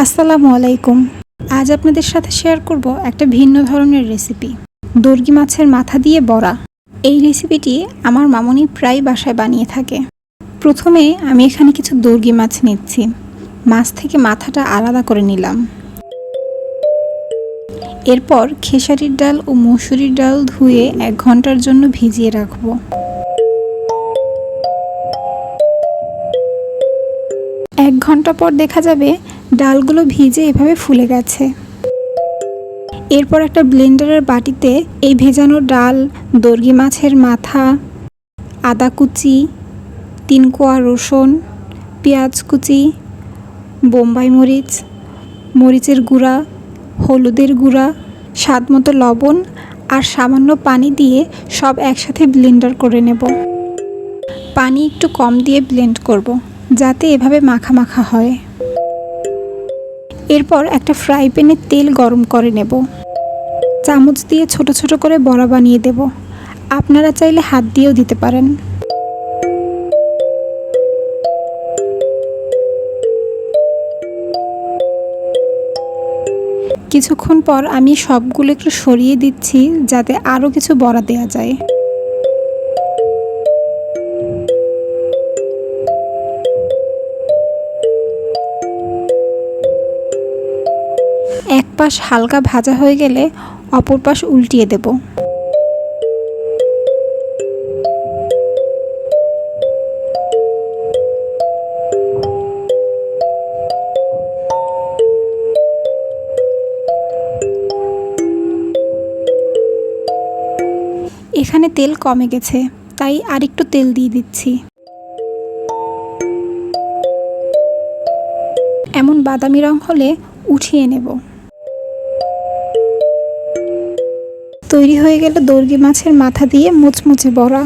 আসসালামু আলাইকুম। আজ আপনাদের সাথে শেয়ার করব একটা ভিন্ন ধরনের রেসিপি, দর্গি মাছের মাথা দিয়ে বড়া। এই রেসিপিটি আমার মামুনি প্রায় বাসায় বানিয়ে থাকে। প্রথমে আমি এখানে কিছু দর্গি মাছ নিচ্ছি। মাছ থেকে মাথাটা আলাদা করে নিলাম। এরপর খেসারির ডাল ও মসুরির ডাল ধুয়ে 1 ঘন্টার জন্য ভিজিয়ে রাখবো। 1 ঘন্টা পর দেখা যাবে ডালগুলো ভিজে এভাবে ফুলে গেছে। এরপর একটা ব্লেন্ডারের বাটিতে এই ভেজানো ডাল, দর্গি মাছের মাথা, আদা কুচি, 3 কোয়া রসুন, পেঁয়াজ কুচি, বোম্বাই মরিচ, মরিচের গুঁড়া, হলুদের গুঁড়া, স্বাদমতো লবণ আর সামান্য পানি দিয়ে সব একসাথে ব্লেন্ডার করে নেব। পানি একটু কম দিয়ে ব্লেন্ড করব, যাতে এভাবে মাখা মাখা হয়। এরপর একটা ফ্রাই প্যানে তেল গরম করে নেব। চামচ দিয়ে ছোট ছোট করে বড়া বানিয়ে দেব। আপনারা চাইলে হাত দিয়েও দিতে পারেন। কিছুক্ষণ পর আমি সবগুলো একটু সরিয়ে দিচ্ছি, যাতে আরও কিছু বড়া দেওয়া যায়। এক পাশ হালকা ভাজা হয়ে গেলে অপর পাশ উল্টিয়ে দেব। এখানে তেল কমে গেছে, তাই আরেকটু তেল দিয়ে দিচ্ছি। এমন বাদামি রং হলে উঠিয়ে নেব। তৈরি হয়ে গেল দর্গি মাছের মাথা দিয়ে মুচমুচে বড়া।